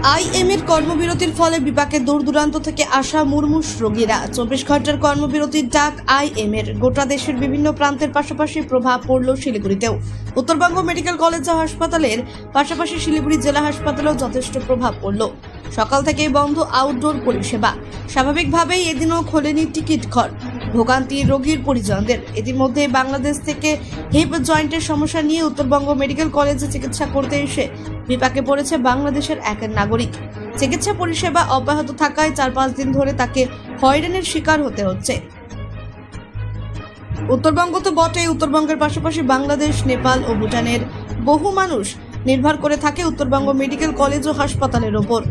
আইএমের কর্মবিরতির ফলে বিপাকে দূর দূরান্ত থেকে আসা মুমূর্ষু রোগীরা। 24 ঘন্টার কর্মবিরতির ডাক আইএমের গোটা দেশের বিভিন্ন প্রান্তের পাশাপাশি প্রভাব পড়ল শিলিগুড়িতেও। উত্তরবঙ্গ মেডিকেল কলেজ ও হাসপাতালের পাশাপাশি শিলিগুড়ি জেলা হাসপাতালেও যথেষ্ট প্রভাব পড়ল। সকাল থেকেই বন্ধ আউটডোর পরিষেবা। স্বাভাবিকভাবেই এদিনও খোলেনি টিকিট ঘর। ভোগান্তি রোগীর পরিজনদের। ইতিমধ্যে বাংলাদেশ থেকে হিপ জয়েন্টের সমস্যা নিয়ে উত্তরবঙ্গ মেডিকেল কলেজে চিকিৎসা করতে এসে বিপাকে পড়েছে বাংলাদেশের এক নাগরিক। চিকিৎসা পরিষেবা অব্যাহত থাকায় 4-5 দিন ধরে তাকে হয়রানির শিকার হতে হচ্ছে। উত্তরবঙ্গ তো বটেই, উত্তরবঙ্গের পাশাপাশি বাংলাদেশ, নেপাল ও ভুটানের বহু মানুষ নির্ভর করে থাকে উত্তরবঙ্গ মেডিকেল কলেজ ও হাসপাতালের ওপর।